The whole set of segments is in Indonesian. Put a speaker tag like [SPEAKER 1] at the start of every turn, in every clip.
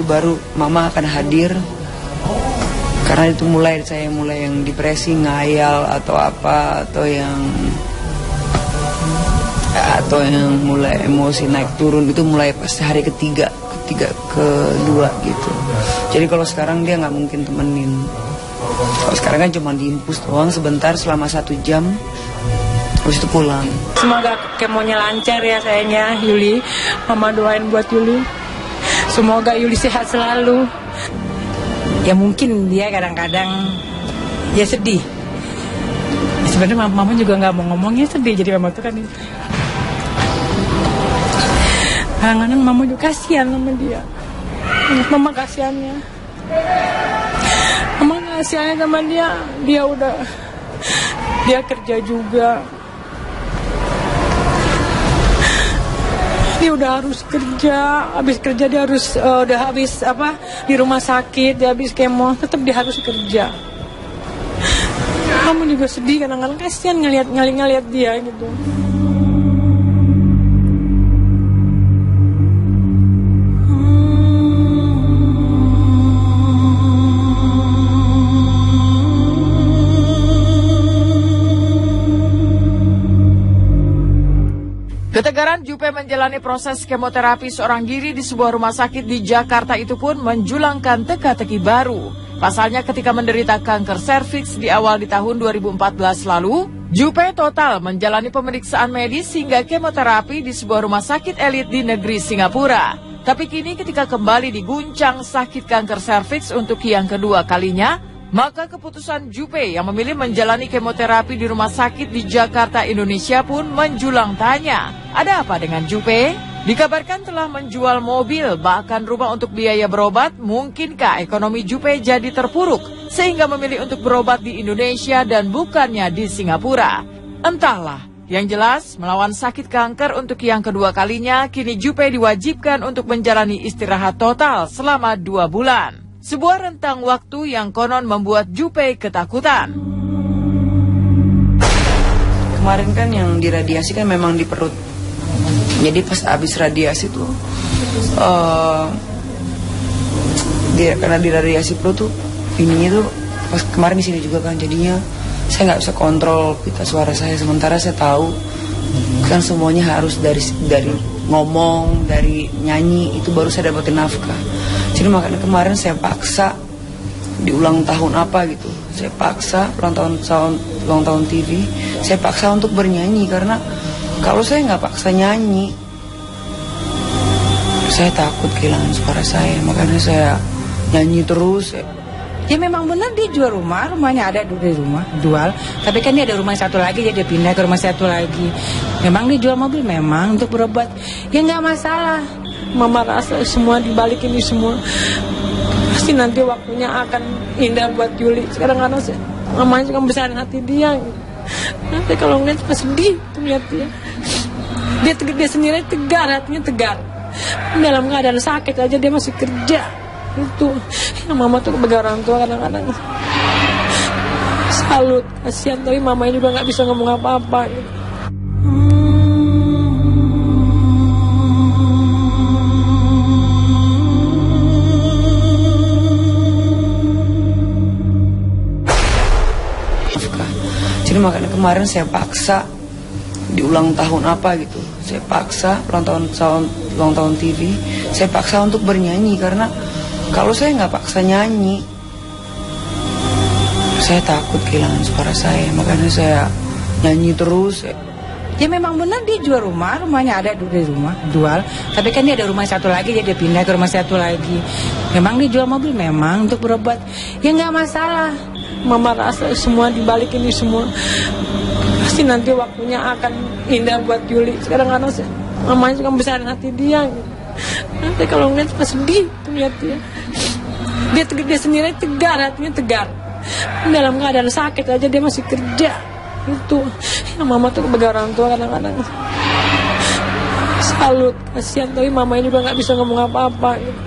[SPEAKER 1] itu baru mama akan hadir. Karena itu saya mulai yang depresi, ngayal atau apa, atau yang mulai emosi naik turun itu mulai pas hari ketiga kedua gitu. Jadi kalau sekarang dia nggak mungkin temenin. Kalau sekarang kan cuma diimpus doang sebentar selama 1 jam, terus itu pulang.
[SPEAKER 2] Semoga kemonya lancar ya sayangnya Yuli. Mama doain buat Yuli. Semoga Yuli sehat selalu. Ya mungkin dia kadang-kadang ya sedih. Sebenarnya mama juga nggak mau ngomongnya sedih. Jadi mama tuh kan kadang-kadang mama juga kasihan sama dia. Mama kasihannya. Mama kasihannya sama dia. Dia kerja juga. Dia udah harus kerja. Habis kerja dia harus udah habis di rumah sakit, dia habis kemo, tetap dia harus kerja. Mama juga sedih kadang-kadang, kasihan ngeliat dia gitu.
[SPEAKER 3] Ketegaran Jupe menjalani proses kemoterapi seorang diri di sebuah rumah sakit di Jakarta itu pun menjulangkan teka-teki baru. Pasalnya ketika menderita kanker serviks di awal di tahun 2014 lalu, Jupe total menjalani pemeriksaan medis hingga kemoterapi di sebuah rumah sakit elit di negeri Singapura. Tapi kini ketika kembali diguncang sakit kanker serviks untuk yang kedua kalinya, maka keputusan Jupe yang memilih menjalani kemoterapi di rumah sakit di Jakarta, Indonesia pun menjulang tanya. Ada apa dengan Jupe? Dikabarkan telah menjual mobil, bahkan rumah untuk biaya berobat. Mungkinkah ekonomi Jupe jadi terpuruk sehingga memilih untuk berobat di Indonesia dan bukannya di Singapura? Entahlah. Yang jelas, melawan sakit kanker untuk yang kedua kalinya, kini Jupe diwajibkan untuk menjalani istirahat total selama 2 bulan. Sebuah rentang waktu yang konon membuat Jupe ketakutan.
[SPEAKER 1] Kemarin kan yang diradiasi kan memang di perut. Jadi pas habis radiasi tuh, karena diradiasi perut tuh, ininya tuh pas kemarin di sini juga kan, jadinya saya nggak bisa kontrol pita suara saya. Sementara saya tahu kan semuanya harus dari ngomong, dari nyanyi, itu baru saya dapetin nafkah. Jadi makanya kemarin saya paksa di ulang tahun apa gitu, saya paksa ulang tahun TV, saya paksa untuk bernyanyi. Karena kalau saya nggak paksa nyanyi, saya takut kehilangan suara saya. Makanya saya nyanyi terus.
[SPEAKER 2] Ya memang benar dia jual rumahnya ada di rumah, jual. Tapi kan dia ada rumah satu lagi, jadi dia pindah ke rumah satu lagi. Memang dia jual mobil memang untuk berobat. Ya nggak masalah. Mama rasa semua dibalik ini semua pasti nanti waktunya akan indah buat Yuli. Sekarang karena mamanya juga besarin hati dia. Nanti kalau ngeliat pas sedih tuh lihat dia. Dia sendiri tegar, hatinya tegar. Dalam keadaan sakit aja dia masih kerja. Itu yang mama tuh sebagai orang tua kadang-kadang salut, kasihan, tapi mamanya juga nggak bisa ngomong apa-apa gitu.
[SPEAKER 1] Jadi makanya kemarin saya paksa di ulang tahun apa gitu, saya paksa ulang tahun TV, saya paksa untuk bernyanyi. Karena kalau saya nggak paksa nyanyi, saya takut kehilangan suara saya. Makanya saya nyanyi terus.
[SPEAKER 2] Ya memang benar dia jual rumahnya ada di rumah, jual. Tapi kan dia ada rumah satu lagi, jadi dia pindah ke rumah satu lagi. Memang dia jual mobil memang untuk berobat. Ya nggak masalah. Mama rasa semua dibalik ini semua pasti nanti waktunya akan indah buat Yuli. Sekarang karena mamanya juga besarin hati dia gitu. Nanti kalau ngeliat pas sedih tuh lihat dia. Dia sendiri tegar, hatinya tegar. Dalam keadaan sakit aja dia masih kerja. Itu yang mama tuh sebagai orang tua kadang-kadang salut, kasihan, tapi mamanya juga nggak bisa ngomong apa-apa gitu.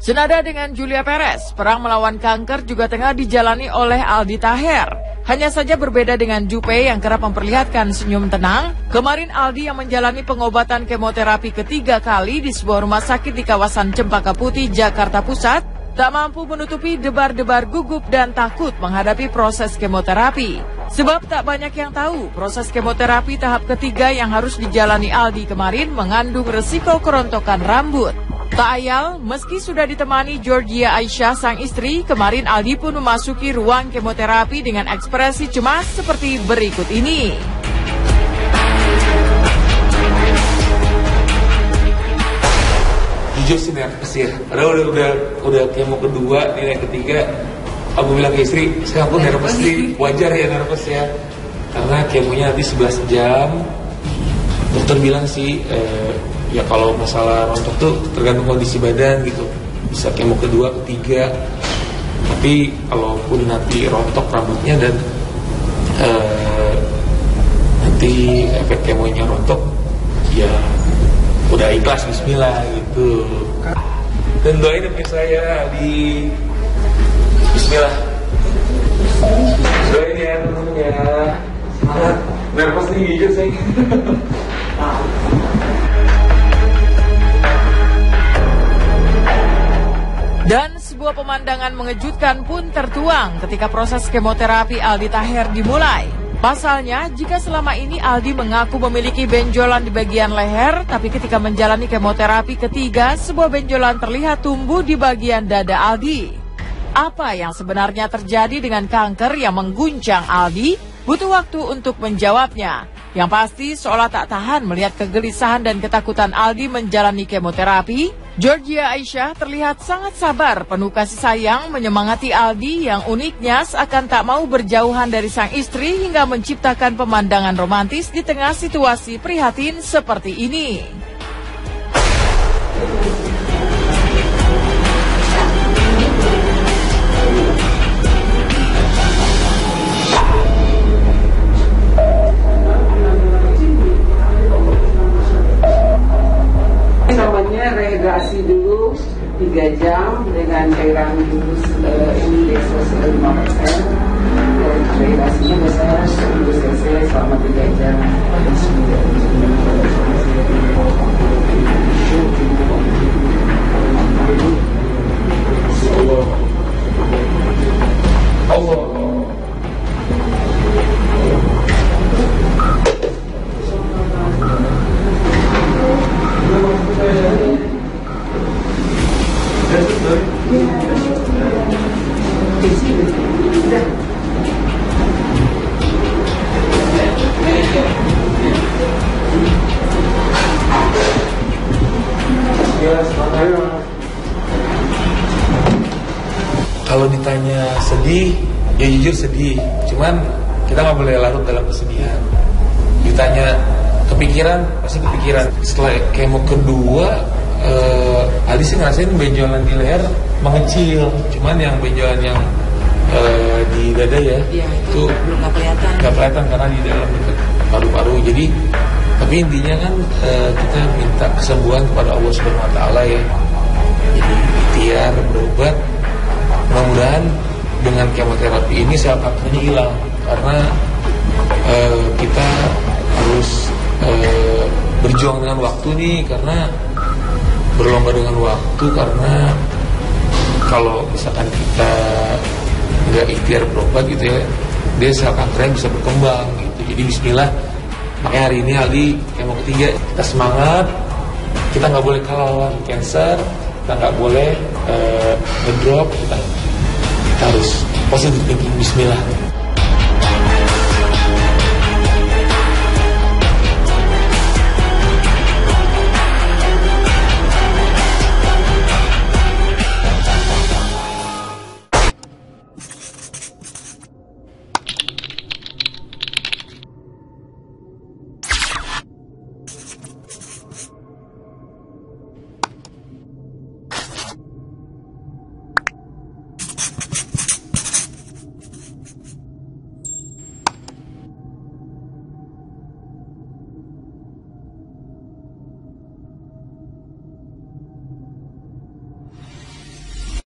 [SPEAKER 3] Senada dengan Julia Perez, perang melawan kanker juga tengah dijalani oleh Aldi Taher. Hanya saja berbeda dengan Jupe yang kerap memperlihatkan senyum tenang. Kemarin Aldi yang menjalani pengobatan kemoterapi ketiga kali di sebuah rumah sakit di kawasan Cempaka Putih, Jakarta Pusat, tak mampu menutupi debar-debar gugup dan takut menghadapi proses kemoterapi. Sebab tak banyak yang tahu, proses kemoterapi tahap ketiga yang harus dijalani Aldi kemarin mengandung resiko kerontokan rambut. Tak ayal, meski sudah ditemani Georgia Aisyah sang istri, kemarin Aldi pun memasuki ruang kemoterapi dengan ekspresi cemas seperti berikut ini.
[SPEAKER 4] Jujur sih nervous ya, padahal udah kemo kedua, nilai ketiga. Aku bilang ke istri, saya pun nervous sih, wajar ya nervous ya. Karena kemonya nanti 11 jam. Dokter bilang sih, ya kalau masalah rontok tuh tergantung kondisi badan gitu. Bisa kemo kedua, ketiga. Tapi kalaupun nanti rontok rambutnya dan nanti efek kemonya rontok, ya udah ikhlas, bismillah gitu. Dan doain demi saya di bismillah. Doain ya temen-temen ya. Semangat. Nervous nih jujur saya.
[SPEAKER 3] Dan sebuah pemandangan mengejutkan pun tertuang ketika proses kemoterapi Aldi Taher dimulai. Pasalnya, jika selama ini Aldi mengaku memiliki benjolan di bagian leher, tapi ketika menjalani kemoterapi ketiga, sebuah benjolan terlihat tumbuh di bagian dada Aldi. Apa yang sebenarnya terjadi dengan kanker yang mengguncang Aldi? Butuh waktu untuk menjawabnya. Yang pasti seolah tak tahan melihat kegelisahan dan ketakutan Aldi menjalani kemoterapi. Georgia Aisyah terlihat sangat sabar, penuh kasih sayang menyemangati Aldi yang uniknya seakan tak mau berjauhan dari sang istri hingga menciptakan pemandangan romantis di tengah situasi prihatin seperti ini.
[SPEAKER 5] Rehydrasi dulu 3 jam dengan cairan jus ini dextrose 5%. Rehydrasinya biasanya 1000 cc selama 3 jam.
[SPEAKER 4] Allah. Kalau ditanya sedih, ya jujur sedih. Cuman kita nggak boleh larut dalam kesedihan. Ditanya kepikiran, pasti kepikiran. Setelah kemo kedua, Aldi sih ngerasain benjolan di leher mengecil. Cuman yang benjolan yang di dada ya, itu nggak kelihatan karena di dalam dekat paru-paru. Jadi, tapi intinya kan kita minta kesembuhan kepada Allah Subhanahu Wa Taala ya. Jadi ikhtiar berobat. Mudah-mudahan dengan kemoterapi ini sel kankernya hilang, karena kita harus berjuang dengan waktu nih, karena berlomba dengan waktu, karena kalau misalkan kita nggak ikhtiar berobat gitu ya, dia sel kankernya bisa berkembang gitu. Jadi bismillah. Makanya hari ini Aldi kemo ketiga, kita semangat, kita nggak boleh kalah lawan cancer, kita nggak boleh ngedrop, kita harus positive thinking, bismillah.